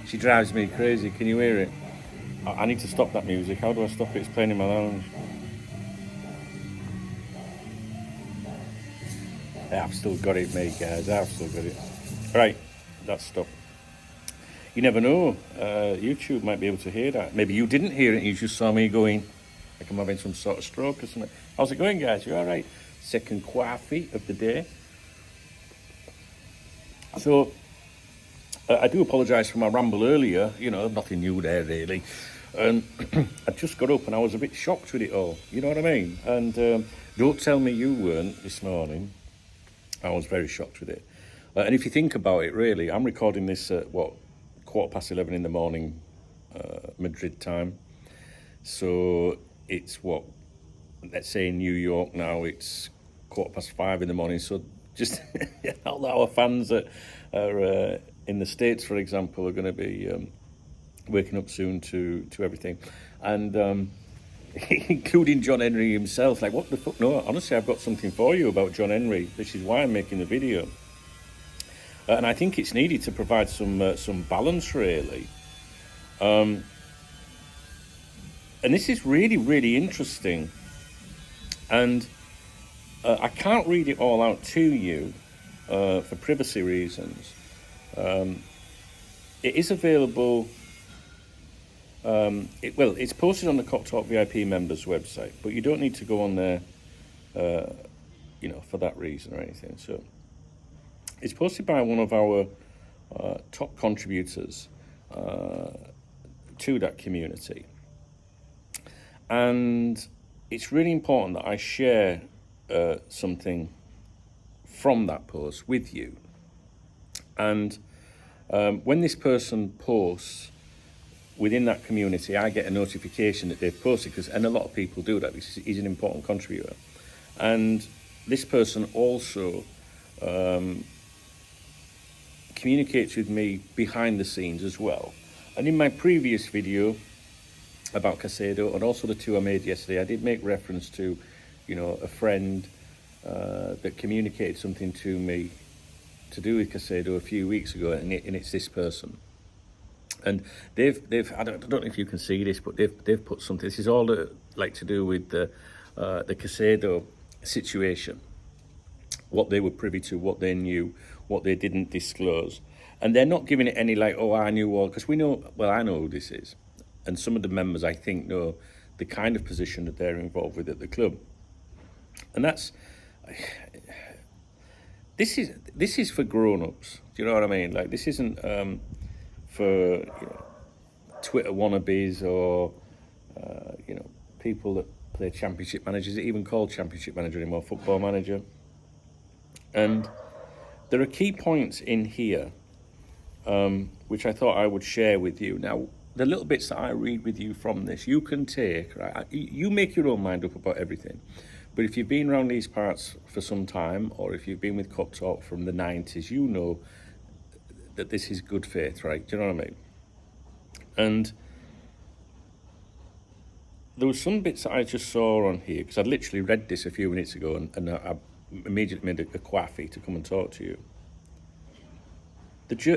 She drives me crazy. Can you hear it? I need to stop that music. How do I stop it? It's playing in my lounge. Yeah, I've still got it, mate, guys. I've still got it. Right, that's stopped. You never know. YouTube might be able to hear that. Maybe you didn't hear it. You just saw me going like I'm having some sort of stroke or something. How's it going, guys? You all right? Second coffee of the day. So, I do apologise for my ramble earlier. You know, nothing new there, really. And I just got up and I was a bit shocked with it all. You know what I mean? And don't tell me you weren't this morning. I was very shocked with it. And if you think about it, really, I'm recording this at, 11:15 in the morning, Madrid time. So it's let's say in New York now, it's 5:15 in the morning. So just all our fans that are in the States, for example, are going to be waking up soon to everything. And including John Henry himself. Like, what the fuck? No, honestly, I've got something for you about John Henry. This is why I'm making the video. And I think it's needed to provide some balance, really. And this is really, really interesting. And I can't read it all out to you for privacy reasons. It is available. It's posted on the Cop Talk VIP members website, but you don't need to go on there, for that reason or anything. So it's posted by one of our top contributors to that community. And it's really important that I share something from that post with you. And when this person posts within that community, I get a notification that they've posted, and a lot of people do that because he's an important contributor. And this person also communicates with me behind the scenes as well. And in my previous video about Caicedo, and also the two I made yesterday, I did make reference to, a friend that communicated something to me to do with Caicedo a few weeks ago, and it's this person. And they've I don't know if you can see this, but they've put something. This is all to do with the Caicedo situation, what they were privy to, what they knew, what they didn't disclose, and they're not giving it any I knew all, because we know. Well, I know who this is, and some of the members I think know the kind of position that they're involved with at the club, and that's. This is for grown-ups. Do you know what I mean? Like, this isn't for Twitter wannabes or people that play Championship Manager. Is it even called Championship Manager anymore? Football Manager. And there are key points in here which I thought I would share with you. Now, the little bits that I read with you from this, you can take. Right? You make your own mind up about everything. But if you've been around these parts for some time, or if you've been with Cop Talk from the 90s, you know that this is good faith, right? Do you know what I mean? And there was some bits that I just saw on here, because I'd literally read this a few minutes ago, and I immediately made a coffee to come and talk to you.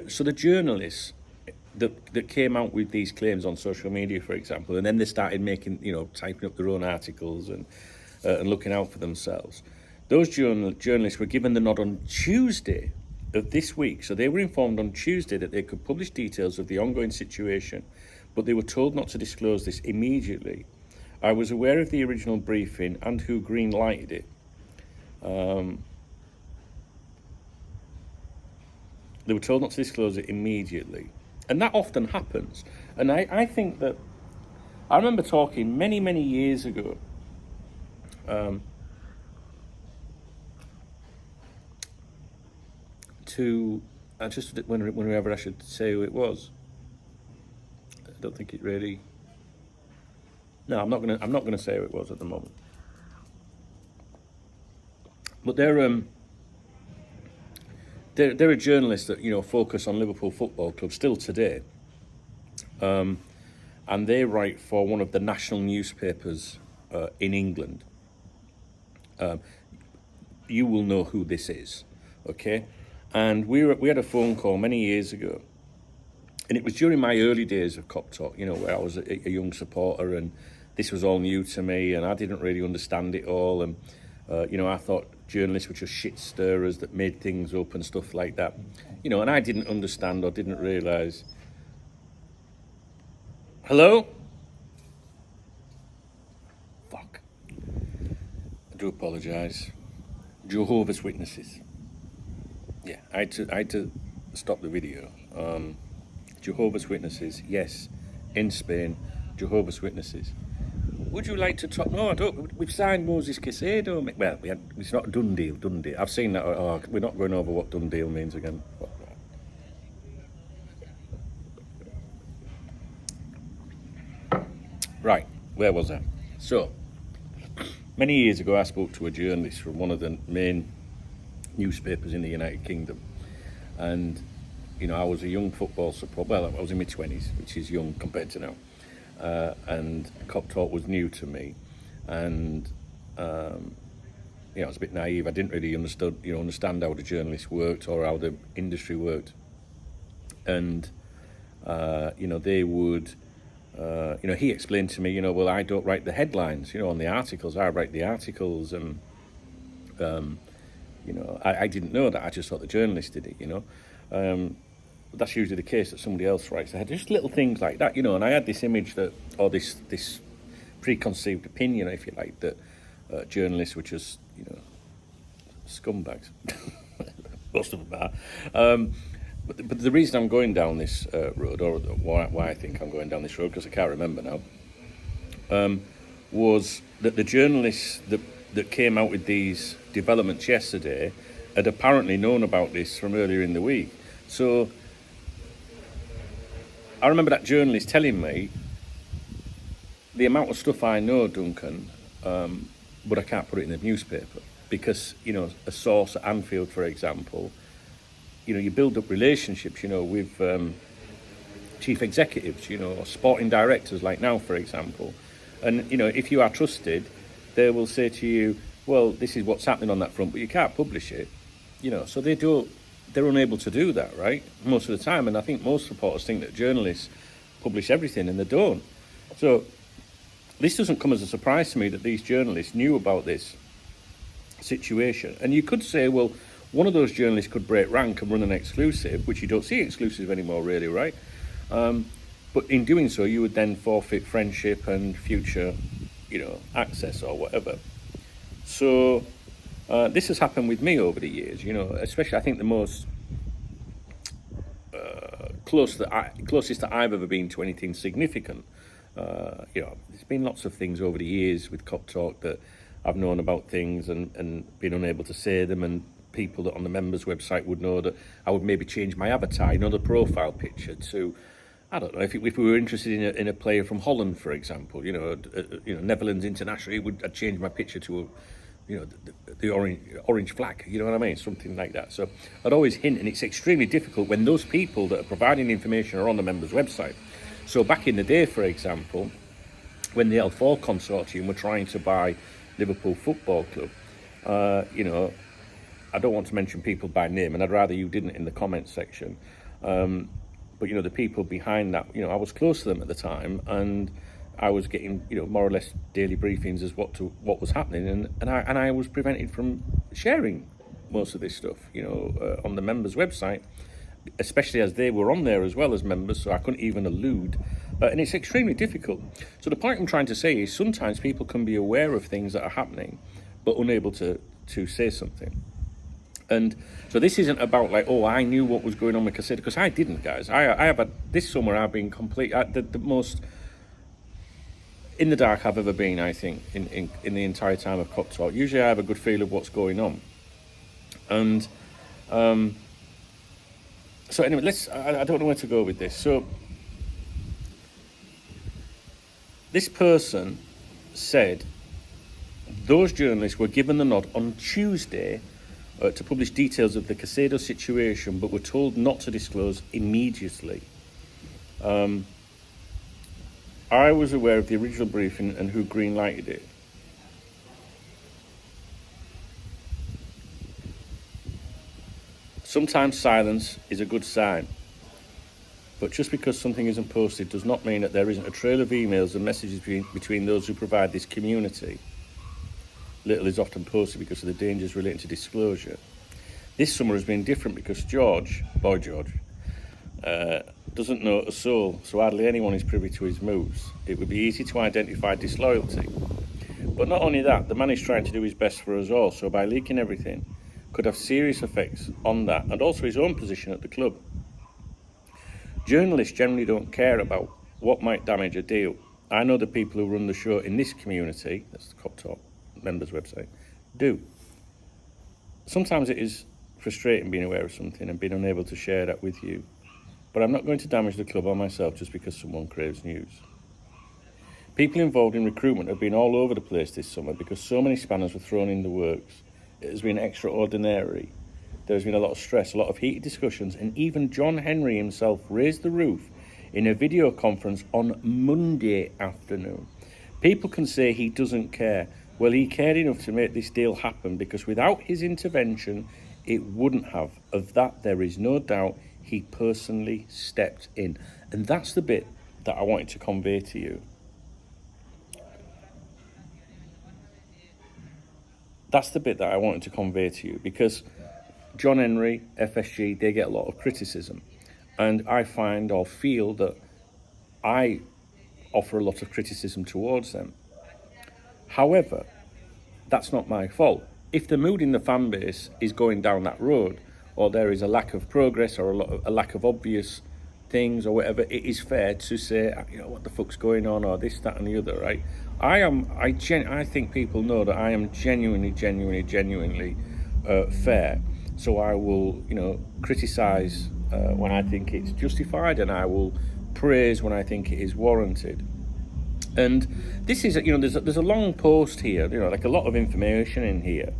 So the journalists that came out with these claims on social media, for example, and then they started making, typing up their own articles and looking out for themselves. Those journalists were given the nod on Tuesday of this week. So they were informed on Tuesday that they could publish details of the ongoing situation, but they were told not to disclose this immediately. I was aware of the original briefing and who green-lighted it. They were told not to disclose it immediately. And that often happens. And I think that, I remember talking many, many years ago to just whenever I should say who it was. I don't think it really. No, I'm not gonna say who it was at the moment. But they're a journalist that focus on Liverpool Football Club still today, and they write for one of the national newspapers in England. You will know who this is, okay? And we had a phone call many years ago, And it was during my early days of Cop Talk, you know, where I was a young supporter and this was all new to me and I didn't really understand it all. And, you know, I thought journalists were just shit stirrers that made things up and stuff like that. You know, and I didn't understand or didn't realise. Hello? Fuck. I do apologise. Jehovah's Witnesses. Yeah, I had to stop the video. Jehovah's Witnesses, yes, in Spain, Jehovah's Witnesses. Would you like to talk? No, I don't. We've signed Moses Caicedo. Well, it's not a done deal. I've seen that. Oh, we're not going over what done deal means again. Right, where was I? So, many years ago, I spoke to a journalist from one of the main newspapers in the United Kingdom, and you know, I was a young football supporter. Well, I was in my 20s, which is young compared to now. And Cop Talk was new to me, and you know, I was a bit naive. I didn't really understand how the journalists worked or how the industry worked. And you know, they would, you know, he explained to me, you know, well, I don't write the headlines, you know, on the articles. I write the articles, and you know, I didn't know that. I just thought the journalist did it, you know. But that's usually the case, that somebody else writes ahead. Just little things like that, you know. And I had this image that, or this preconceived opinion, if you like, that journalists were just, you know, scumbags. Most of them are. But the reason I'm going down this road, or why I think I'm going down this road, because I can't remember now, was that the journalists that came out with these developments yesterday had apparently known about this from earlier in the week. So I remember that journalist telling me the amount of stuff I know, Duncan, but I can't put it in the newspaper because, you know, a source at Anfield, for example, you know, you build up relationships, you know, with chief executives, you know, or sporting directors like now, for example. And, you know, if you are trusted, they will say to you, well, this is what's happening on that front, but you can't publish it, you know. So they're unable to do that, right, most of the time. And I think most reporters think that journalists publish everything, and they don't. So this doesn't come as a surprise to me that these journalists knew about this situation. And you could say, well, one of those journalists could break rank and run an exclusive, which you don't see exclusive anymore, really, right? But in doing so, you would then forfeit friendship and future, you know, access or whatever. So this has happened with me over the years, you know, especially I think the most closest that I've ever been to anything significant. You know, there's been lots of things over the years with Cop Talk that I've known about things and been unable to say them, and people that on the members website would know that I would maybe change my avatar, you know, the profile picture to, I don't know, if we were interested in a player from Holland, for example, you know, Netherlands international, I'd change my picture to the orange flag, you know what I mean, something like that. So I'd always hint, and it's extremely difficult when those people that are providing information are on the members website. So back in the day, for example, when the L4 consortium were trying to buy Liverpool Football Club, you know, I don't want to mention people by name, and I'd rather you didn't in the comments section. But, you know, the people behind that, you know, I was close to them at the time, and I was getting, you know, more or less daily briefings as what was happening, and I was prevented from sharing most of this stuff, you know, on the members' website, especially as they were on there as well as members, so I couldn't even allude, and it's extremely difficult. So the point I'm trying to say is sometimes people can be aware of things that are happening, but unable to say something. And so this isn't about like, oh, I knew what was going on with Caicedo, because I didn't, guys. I have this summer I've been the most in the dark I've ever been, I think, in the entire time of Cop Talk. Usually I have a good feel of what's going on. And so anyway, I don't know where to go with this. So this person said those journalists were given the nod on Tuesday to publish details of the Caicedo situation, but were told not to disclose immediately. I was aware of the original briefing and who green-lighted it. Sometimes silence is a good sign. But just because something isn't posted does not mean that there isn't a trail of emails and messages between those who provide this community. Little is often posted because of the dangers relating to disclosure. This summer has been different because George, doesn't know a soul, so hardly anyone is privy to his moves. It would be easy to identify disloyalty. But not only that, the man is trying to do his best for us all, so by leaking everything could have serious effects on that and also his own position at the club. Journalists generally don't care about what might damage a deal. I know the people who run the show in this community, that's the Cop Talk members website, do. Sometimes it is frustrating being aware of something and being unable to share that with you. But I'm not going to damage the club or myself just because someone craves news. People involved in recruitment have been all over the place this summer because so many spanners were thrown in the works. It has been extraordinary. There has been a lot of stress, a lot of heated discussions, and even John Henry himself raised the roof in a video conference on Monday afternoon. People can say he doesn't care. Well, he cared enough to make this deal happen because without his intervention, it wouldn't have. Of that, there is no doubt. He personally stepped in. And that's the bit that I wanted to convey to you. That's the bit that I wanted to convey to you because John Henry, FSG, they get a lot of criticism. And I find or feel that I offer a lot of criticism towards them. However, that's not my fault. If the mood in the fan base is going down that road, or there is a lack of progress or a lack of obvious things or whatever, it is fair to say, what the fuck's going on, or this, that and the other, right? I think people know that I am genuinely fair. So I will, criticise when I think it's justified, and I will praise when I think it is warranted. And this is, there's a long post here, like a lot of information in here.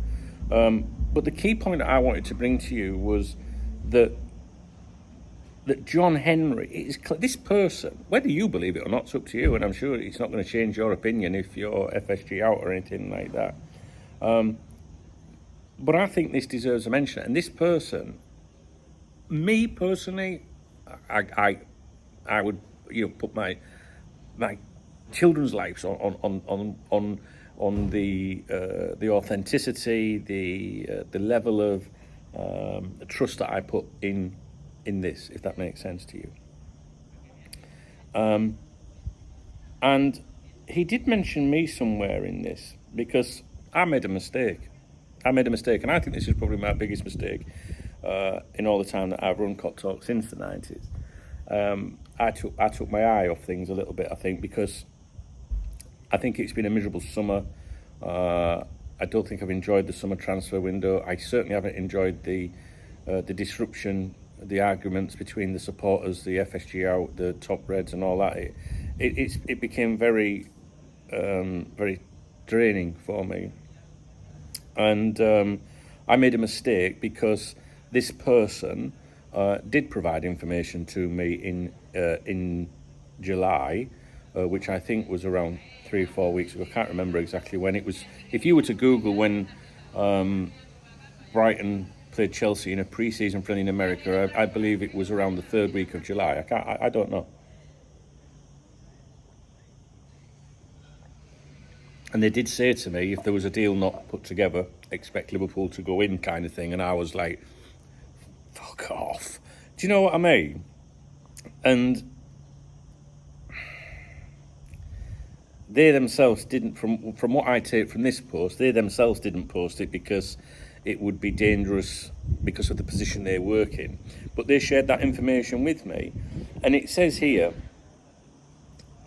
But the key point that I wanted to bring to you was that John Henry, this person, whether you believe it or not, it's up to you, and I'm sure it's not going to change your opinion if you're FSG out or anything like that. But I think this deserves a mention. And this person, me personally, I would put my children's lives on the authenticity, the level of trust that I put in this, if that makes sense to you. And he did mention me somewhere in this because I made a mistake. And I think this is probably my biggest mistake in all the time that I've run Cop Talk since the 90s. I took my eye off things a little bit, I think, because I think it's been a miserable summer. I don't think I've enjoyed the summer transfer window. I certainly haven't enjoyed the disruption, the arguments between the supporters, the FSG out, the top Reds and all that. It became very draining for me. And I made a mistake because this person did provide information to me in July, which I think was around 3 or 4 weeks ago. I can't remember exactly when it was. If you were to Google when Brighton played Chelsea in a pre-season friendly in America, I believe it was around the 3rd week of July. I don't know. And they did say to me, if there was a deal not put together, expect Liverpool to go in, kind of thing. And I was like, fuck off. Do you know what I mean? And they themselves didn't, from what I take from this post, they themselves didn't post it because it would be dangerous because of the position they work in. But they shared that information with me. And it says here,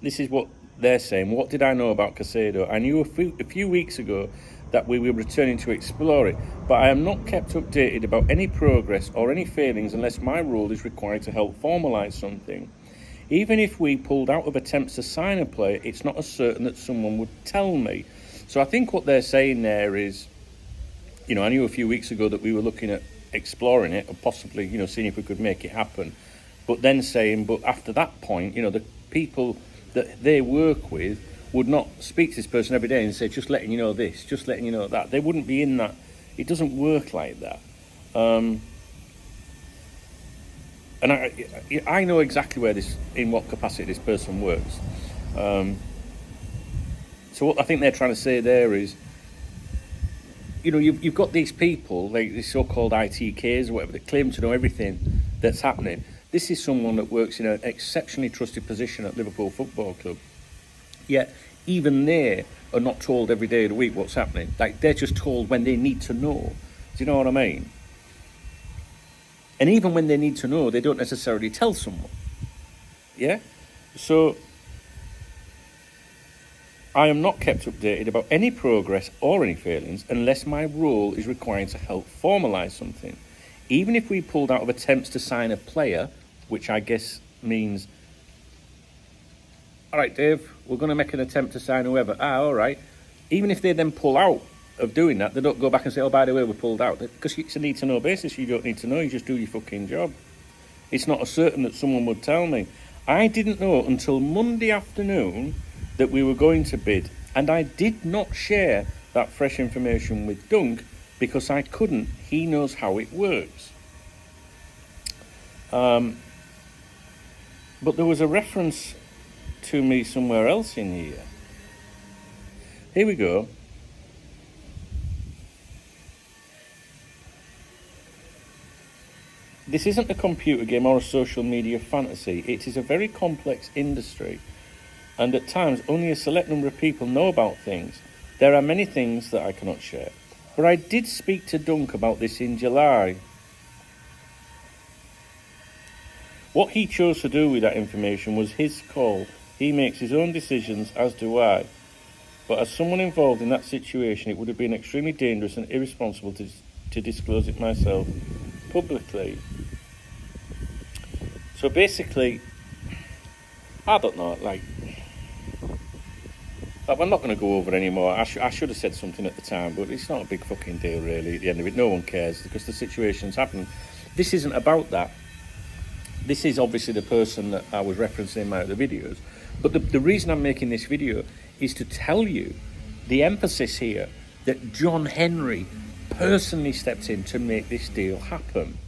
this is what they're saying. What did I know about Caicedo? I knew a few weeks ago that we were returning to explore it, but I am not kept updated about any progress or any failings unless my role is required to help formalise something. Even if we pulled out of attempts to sign a player, it's not as certain that someone would tell me. So I think what they're saying there is, I knew a few weeks ago that we were looking at exploring it or possibly, seeing if we could make it happen. But then saying, but after that point, the people that they work with would not speak to this person every day and say, just letting you know this, just letting you know that. They wouldn't be in that. It doesn't work like that. And and I know exactly in what capacity this person works. So what I think they're trying to say there is, you've got these people, like these so-called ITKs or whatever, that claim to know everything that's happening. This is someone that works in an exceptionally trusted position at Liverpool Football Club. Yet, even they are not told every day of the week what's happening. Like, they're just told when they need to know. Do you know what I mean? And even when they need to know, they don't necessarily tell someone. Yeah? So, I am not kept updated about any progress or any failings unless my role is required to help formalise something. Even if we pulled out of attempts to sign a player, which I guess means, all right, Dave, we're going to make an attempt to sign whoever. All right. Even if they then pull out of doing that, they don't go back and say, oh, by the way, we pulled out. Because it's a need-to-know basis. You don't need to know. You just do your fucking job. It's not certain that someone would tell me. I didn't know until Monday afternoon that we were going to bid, and I did not share that fresh information with Dunk because I couldn't. He knows how it works. But there was a reference to me somewhere else in here. Here we go. This isn't a computer game or a social media fantasy. It is a very complex industry, and at times only a select number of people know about things. There are many things that I cannot share. But I did speak to Dunk about this in July. What he chose to do with that information was his call. He makes his own decisions, as do I. But as someone involved in that situation, it would have been extremely dangerous and irresponsible to disclose it myself publicly. So basically, I don't know, I'm not going to go over it anymore. I should have said something at the time, but it's not a big fucking deal, really, at the end of it. No one cares, because the situation's happening. This isn't about that. This is obviously the person that I was referencing in my other videos. But the reason I'm making this video is to tell you the emphasis here that John Henry personally stepped in to make this deal happen.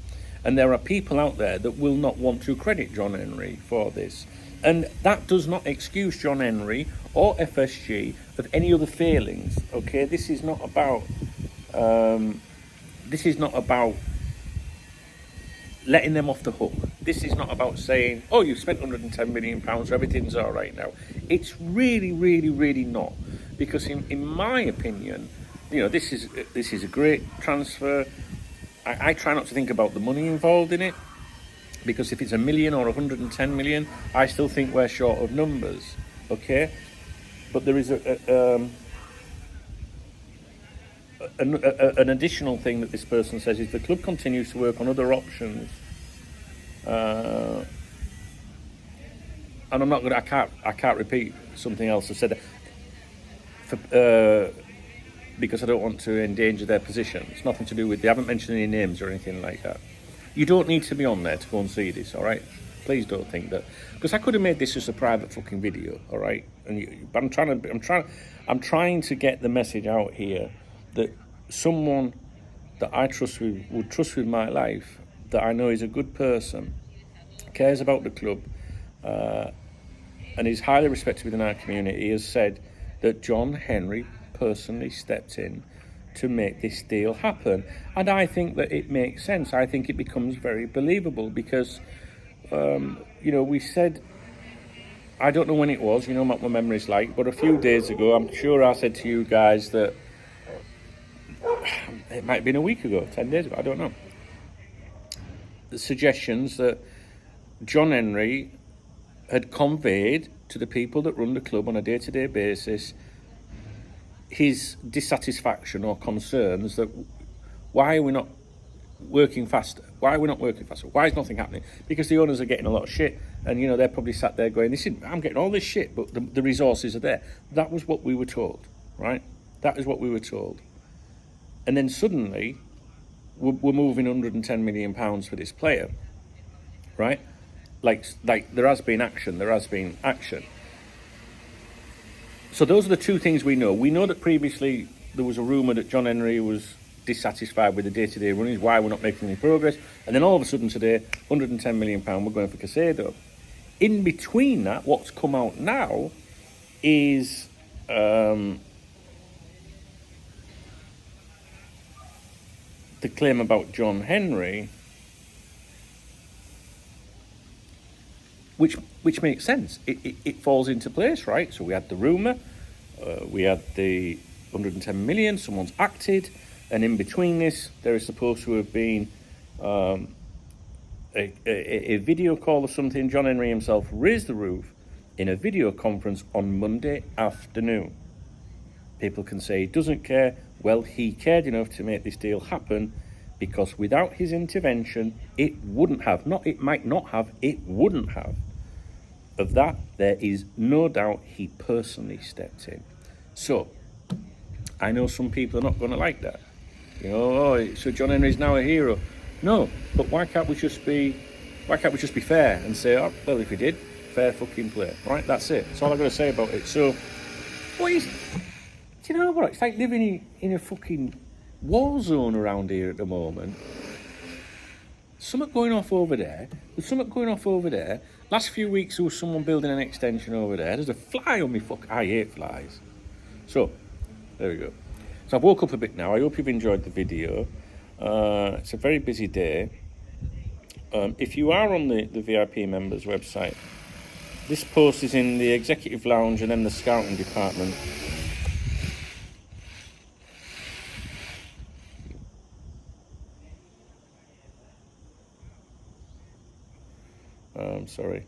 And there are people out there that will not want to credit John Henry for this. And that does not excuse John Henry or FSG of any other failings. Okay, this is not about letting them off the hook. This is not about saying, oh, you've spent £110 million, so everything's all right now. It's really, really, really not. Because in my opinion, this is a great transfer. I try not to think about the money involved in it, because if it's $1 million or 110 million, I still think we're short of numbers, okay? But there is an additional thing that this person says is the club continues to work on other options, and I'm not gonna. I can't repeat something else I said, because I don't want to endanger their position. It's nothing to do with. They haven't mentioned any names or anything like that. You don't need to be on there to go and see this, all right? Please don't think that, because I could have made this as a private fucking video, all right? But I'm trying to get the message out here that someone that I would trust with my life, that I know is a good person, cares about the club, and is highly respected within our community, has said that John Henry personally stepped in to make this deal happen. And I think that it makes sense. I think it becomes very believable because, we said, I don't know when it was, what my memory's like, but a few days ago, I'm sure I said to you guys that it might have been a week ago, 10 days ago, I don't know. The suggestions that John Henry had conveyed to the people that run the club on a day-to-day basis his dissatisfaction or concerns that why are we not working faster? Why are we not working faster? Why is nothing happening? Because the owners are getting a lot of shit, and they're probably sat there going, I'm getting all this shit, but the resources are there. That was what we were told, right? That is what we were told. And then suddenly we're moving £110 million for this player, right? Like there has been action. So those are the two things we know. We know that previously there was a rumour that John Henry was dissatisfied with the day-to-day runnings, why we're not making any progress. And then all of a sudden today, £110 million, we're going for Casado. In between that, what's come out now is the claim about John Henry, which makes sense. It falls into place, right? So we had the rumour, we had the 110 million, someone's acted, and in between this, there is supposed to have been a video call or something. John Henry himself raised the roof in a video conference on Monday afternoon. People can say he doesn't care. Well, he cared enough to make this deal happen, because without his intervention, it wouldn't have. Not it might not have, it wouldn't have. Of that, there is no doubt he personally stepped in. So, I know some people are not going to like that. You know, oh, so John Henry's now a hero. No, but why can't we just be fair and say, oh, well, if we did, fair fucking play, right? That's it. That's all I've got to say about it. So, do you know what? It's like living in a fucking war zone around here at the moment. Something going off over there. There's something going off over there. Last few weeks there was someone building an extension over there. There's a fly on me. I hate flies. So, there we go. So I've woke up a bit now. I hope you've enjoyed the video. It's a very busy day. If you are on the VIP members website, this post is in the executive lounge and then the scouting department. Sorry.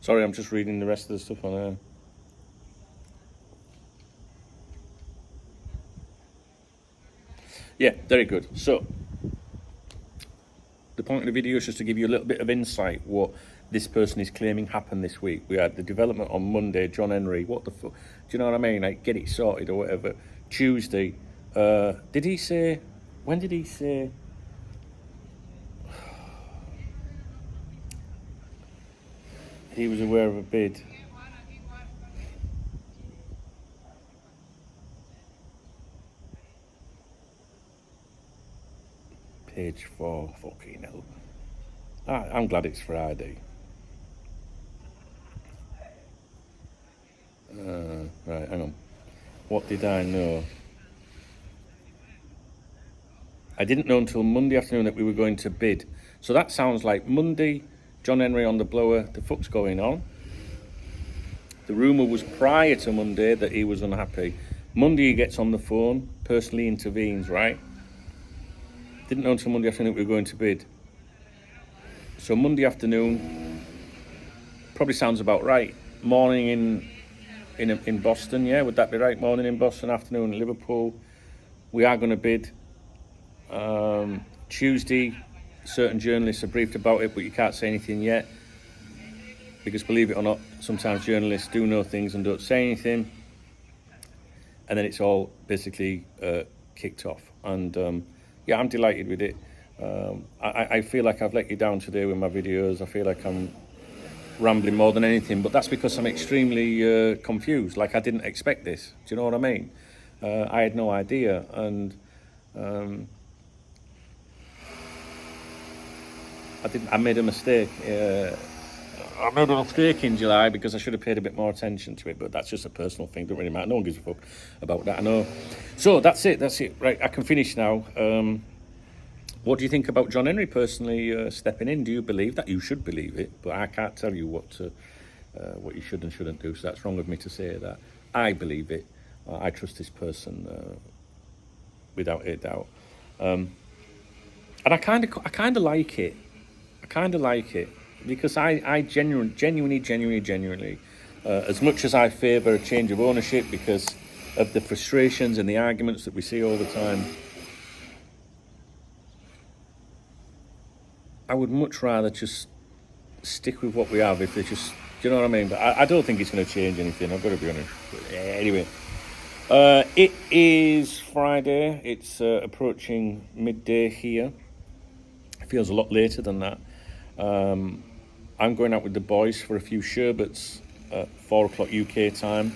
Sorry, I'm just reading the rest of the stuff on there. Yeah, very good. So, the point of the video is just to give you a little bit of insight what this person is claiming happened this week. We had the development on Monday, John Henry, what the fuck? Do you know what I mean? Like, get it sorted or whatever. Tuesday, did he say, when did he say? He was aware of a bid. Page 4, fucking hell. I'm glad it's Friday. Right, hang on. What did I know? I didn't know until Monday afternoon that we were going to bid. So that sounds like Monday, John Henry on the blower, the fuck's going on? The rumour was prior to Monday that he was unhappy. Monday he gets on the phone, personally intervenes, right? Didn't know until Monday afternoon that we were going to bid. So Monday afternoon, probably sounds about right. Morning in Boston, yeah, would that be right? Morning in Boston, afternoon in Liverpool. We are going to bid. Tuesday, certain journalists are briefed about it, but you can't say anything yet. Because believe it or not, sometimes journalists do know things and don't say anything. And then it's all basically kicked off. And yeah, I'm delighted with it. I feel like I've let you down today with my videos. I feel like I'm rambling more than anything, but that's because I'm extremely confused. Like, I didn't expect this. Do you know what I mean? I had no idea. And I made a mistake. I made a mistake in July because I should have paid a bit more attention to it, but that's just a personal thing. Don't really matter. No one gives a fuck about that, I know. So that's it. Right, I can finish now. What do you think about John Henry personally stepping in? Do you believe that? You should believe it, but I can't tell you what you should and shouldn't do, so that's wrong of me to say that. I believe it. I trust this person without a doubt. And I kind of like it. I kind of like it. Because I genuinely, as much as I favour a change of ownership because of the frustrations and the arguments that we see all the time, I would much rather just stick with what we have if they're just Do you know what I mean? But I don't think it's going to change anything. I've got to be honest. But, anyway, it is Friday. It's approaching midday here. It feels a lot later than that. I'm going out with the boys for a few sherbets at 4 o'clock UK time.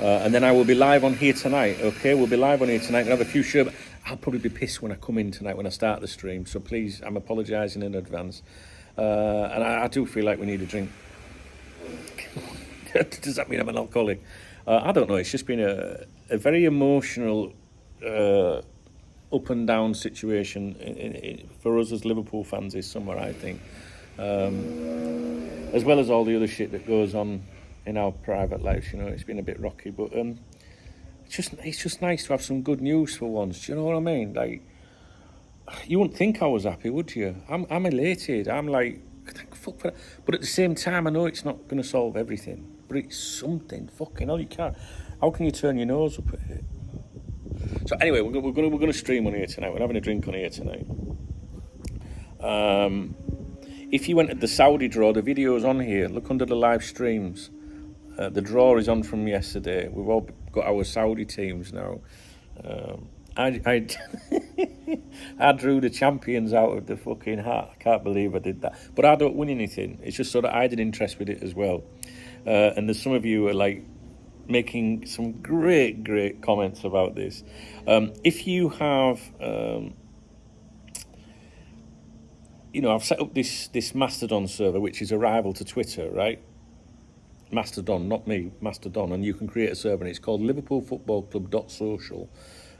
And then I will be live on here tonight, okay? We'll be live on here tonight and have a few sherbets. I'll probably be pissed when I come in tonight when I start the stream. So please, I'm apologising in advance. And I do feel like we need a drink. Does that mean I'm an alcoholic? I don't know. It's just been a very emotional up and down situation for us as Liverpool fans this summer, I think. As well as all the other shit that goes on in our private lives, you know, it's been a bit rocky, but it's just nice to have some good news for once. Do you know what I mean? Like, you wouldn't think I was happy, would you? I'm elated. I'm like, thank fuck for that. But at the same time, I know it's not going to solve everything, but it's something. Fucking hell, you can't. How can you turn your nose up at it? So anyway, we're going to stream on here tonight. We're having a drink on here tonight. If you went at the Saudi draw, the video's on here. Look under the live streams. The draw is on from yesterday. We've all got our Saudi teams now. I I drew the champions out of the fucking hat. I can't believe I did that. But I don't win anything. It's just so that I had an interest with it as well. And there's some of you are like making some great comments about this. If you have, I've set up this Mastodon server, which is a rival to Twitter, right? Mastodon, not me, Mastodon, and you can create a server, and it's called liverpoolfootballclub.social.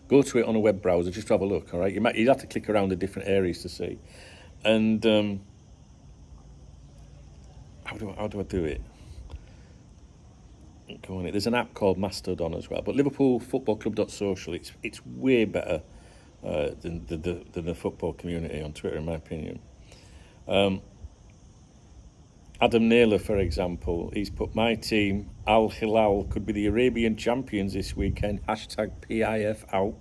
Go to it on a web browser just to have a look, all right? You'd have to click around the different areas to see. And how do I do it? Go on it. There's an app called Mastodon as well, but liverpoolfootballclub.social, it's way better than the football community on Twitter, in my opinion. Adam Naylor, for example, he's put my team, Al Hilal, could be the Arabian champions this weekend. Hashtag PIF out.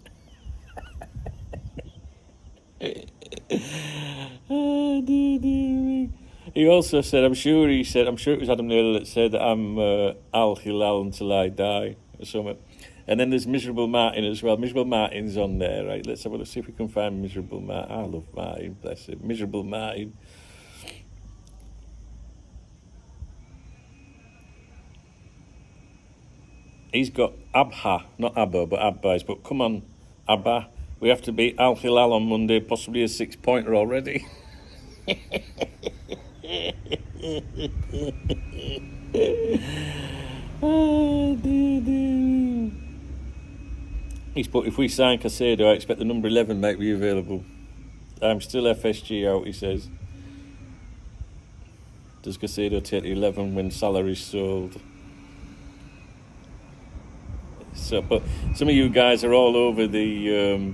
He also said, I'm sure it was Adam Naylor that said that I'm Al Hilal until I die, or something. And then there's Miserable Martin as well. Miserable Martin's on there, right? Let's have a look, see if we can find Miserable Martin. I love Martin, bless him. Miserable Martin. He's got Abha, not Abba, but Abba. But come on, Abba, we have to beat Al Hilal on Monday, possibly a 6-pointer already. He's put, if we sign Casado, I expect the number 11 might be available. I'm still FSG out, he says. Does Casado take the 11 when salary's sold? So, but some of you guys are all over the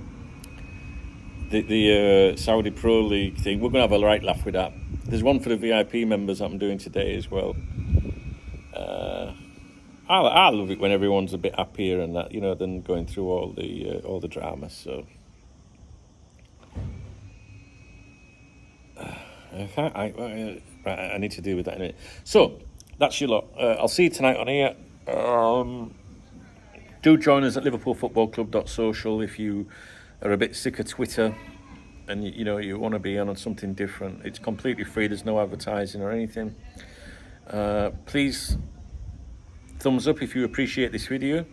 Saudi Pro League thing. We're going to have a right laugh with that. There's one for the VIP members that I'm doing today as well. I love it when everyone's a bit happier and that, than going through all the drama. So I need to deal with that in a minute. So that's your lot. I'll see you tonight on here. Do join us at liverpoolfootballclub.social if you are a bit sick of Twitter and you want to be on something different. It's completely free. There's no advertising or anything. Please thumbs up if you appreciate this video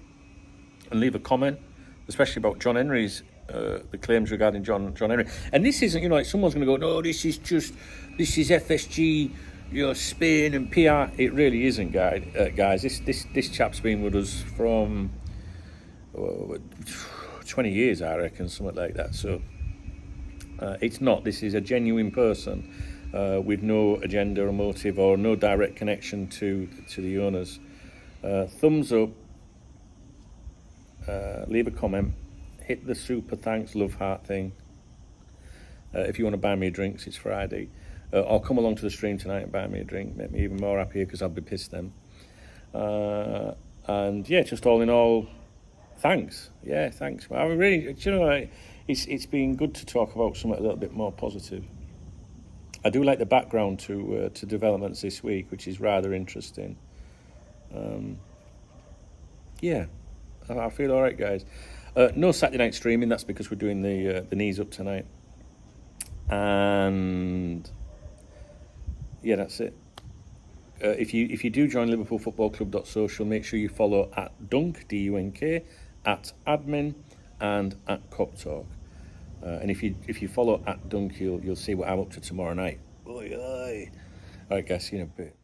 and leave a comment, especially about John Henry's the claims regarding John Henry. And this isn't, like someone's going to go, no, this is FSG, Spain and PR. It really isn't, guys. This chap's been with us from 20 years, I reckon, something like that. So it's not. This is a genuine person with no agenda or motive or no direct connection to the owners. Thumbs up, leave a comment, hit the super thanks love heart thing. If you want to buy me drinks, it's Friday. Or come along to the stream tonight and buy me a drink. Make me even more happier because I'll be pissed then. And yeah, just all in all, thanks. Yeah, thanks. I really, it's been good to talk about something a little bit more positive. I do like the background to developments this week, which is rather interesting. Yeah, I feel all right, guys. No Saturday night streaming. That's because we're doing the knees up tonight. And yeah, that's it. If you do join liverpoolfootballclub.social, make sure you follow at Dunk, D-U-N-K, at admin, and at Cop Talk. And if you follow at Dunk, you'll see what I'm up to tomorrow night. Oi, oi. All right, guys, see you in a bit.